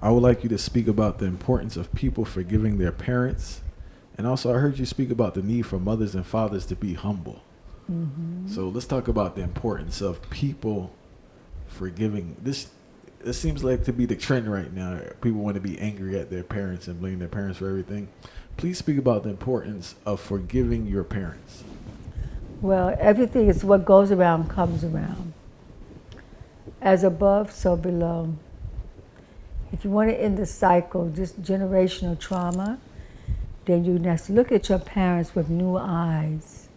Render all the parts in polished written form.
I would like you to speak about the importance of people forgiving their parents. And also, I heard you speak about the need for mothers and fathers to be humble. Mm-hmm. So let's talk about the importance of people forgiving. This seems like to be the trend right now. People want to be angry at their parents and blame their parents for everything. Please speak about the importance of forgiving your parents. Well, everything is what goes around comes around. As above, so below. If you want to end the cycle, just generational trauma, then you have to look at your parents with new eyes.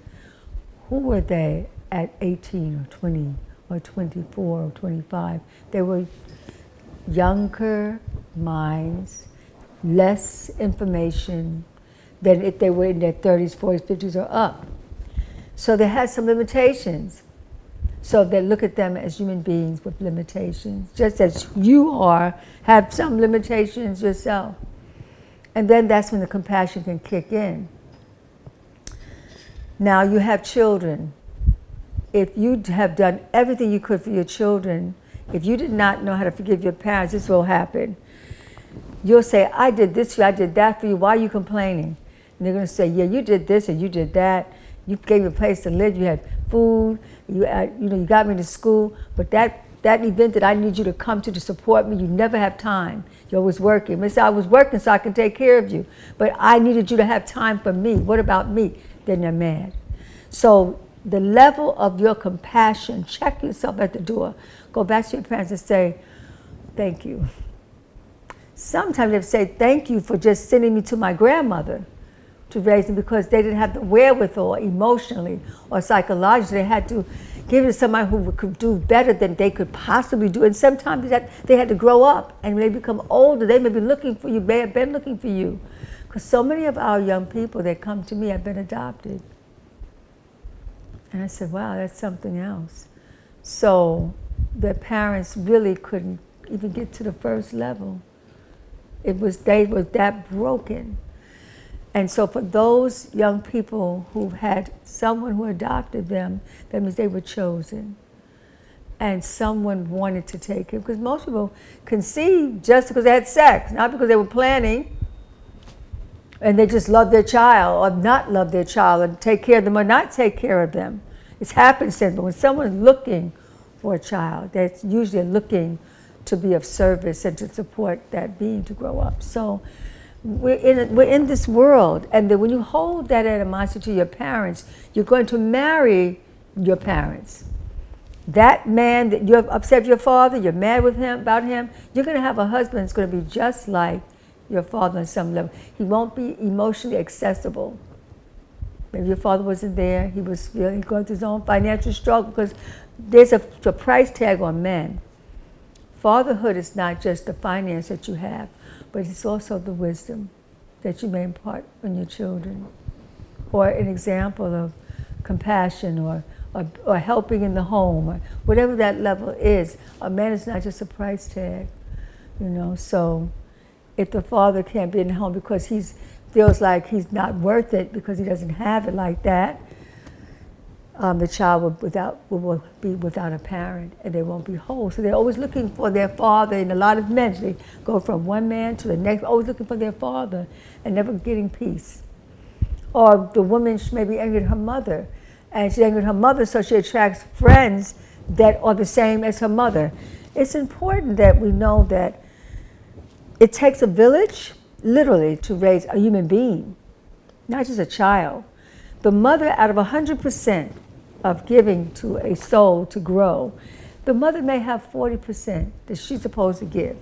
Who were they at 18 or 20 or 24 or 25? They were younger minds, less information than if they were in their 30s, 40s, 50s or up. So they had some limitations. So they look at them as human beings with limitations, just as you have some limitations yourself. And then that's when the compassion can kick in. Now you have children. If you have done everything you could for your children, if you did not know how to forgive your parents, this will happen. You'll say, I did this for you, I did that for you, why are you complaining? And they're gonna say, yeah, you did this and you did that. You gave me a place to live, you had food, you got me to school, but that event that I need you to come to support me, you never have time. You're always working. They say, I was working so I can take care of you, but I needed you to have time for me. What about me? Then they're mad. So the level of your compassion, check yourself at the door. Go back to your parents and say, thank you. Sometimes they say, thank you for just sending me to my grandmother to raise me, because they didn't have the wherewithal emotionally or psychologically. They had to give it to somebody who could do better than they could possibly do. And sometimes they had to grow up, and when they become older, they may be looking for you, may have been looking for you. Because so many of our young people that come to me have been adopted. And I said, wow, that's something else. So their parents really couldn't even get to the first level. They were that broken. And so for those young people who had someone who adopted them, that means they were chosen. And someone wanted to take care, because most people conceived just because they had sex, not because they were planning. And they just love their child or not love their child, and take care of them or not take care of them. It's happenstance, but when someone's looking for a child, they're usually looking to be of service and to support that being to grow up. So we're in this world, and then when you hold that animosity to your parents, you're going to marry your parents. That man that you're upset with your father, you're mad with him about him, you're going to have a husband that's going to be just like your father on some level. He won't be emotionally accessible. Maybe your father wasn't there, he was going through his own financial struggle, because there's a price tag on men. Fatherhood is not just the finance that you have, but it's also the wisdom that you may impart on your children, or an example of compassion, or helping in the home, or whatever that level is. A man is not just a price tag, so if the father can't be in the home because he feels like he's not worth it because he doesn't have it like that, the child will be without a parent, and they won't be whole. So they're always looking for their father, and a lot of men, they go from one man to the next, always looking for their father and never getting peace. Or the woman, she may be angry at her mother, and she's angry at her mother, so she attracts friends that are the same as her mother. It's important that we know that it takes a village, literally, to raise a human being, not just a child. The mother, out of 100% of giving to a soul to grow, the mother may have 40% that she's supposed to give.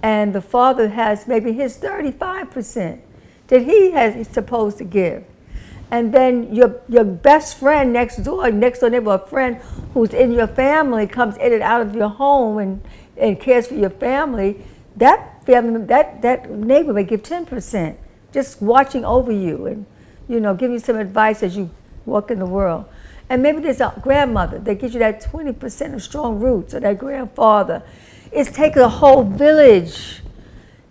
And the father has maybe his 35% that he's supposed to give. And then your best friend next door neighbor, a friend who's in your family, comes in and out of your home and cares for your family, that neighbor may give 10%, just watching over you and give you some advice as you walk in the world. And maybe there's a grandmother that gives you that 20% of strong roots, or that grandfather. It's taken a whole village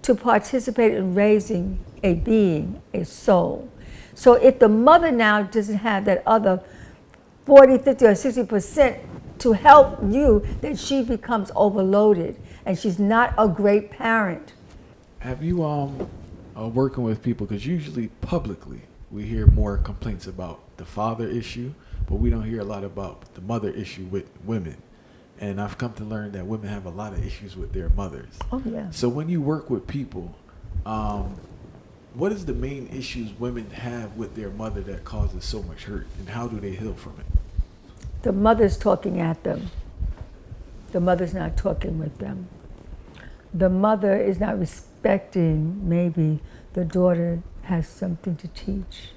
to participate in raising a being, a soul. So if the mother now doesn't have that other 40, 50, or 60% to help you, that she becomes overloaded and she's not a great parent. Have you working with people, because usually publicly we hear more complaints about the father issue, but we don't hear a lot about the mother issue with women. And I've come to learn that women have a lot of issues with their mothers. Oh yeah. So when you work with people, what is the main issues women have with their mother that causes so much hurt, and how do they heal from it? The mother's talking at them. The mother's not talking with them. The mother is not respecting, maybe the daughter has something to teach.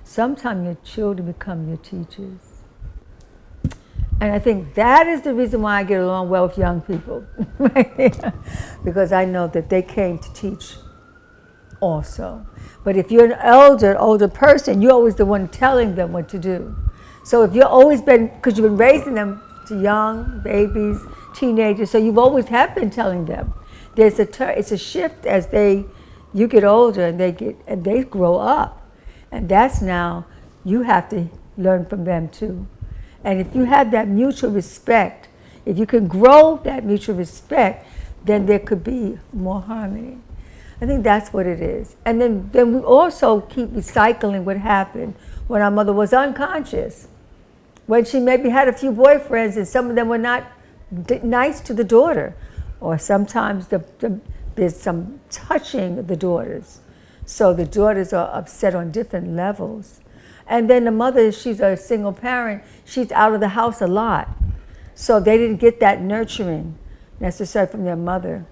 Sometimes your children become your teachers. And I think that is the reason why I get along well with young people. Because I know that they came to teach also. But if you're an older person, you're always the one telling them what to do. So if you've always been, because you've been raising them to young babies, teenagers, so you've always have been telling them. It's a shift as you get older and they grow up, and that's now you have to learn from them too. And if you have that mutual respect, if you can grow that mutual respect, then there could be more harmony. I think that's what it is. And then we also keep recycling what happened when our mother was unconscious, when she maybe had a few boyfriends and some of them were not nice to the daughter, or sometimes there's some touching of the daughters. So the daughters are upset on different levels. And then the mother, she's a single parent, she's out of the house a lot. So they didn't get that nurturing necessary from their mother.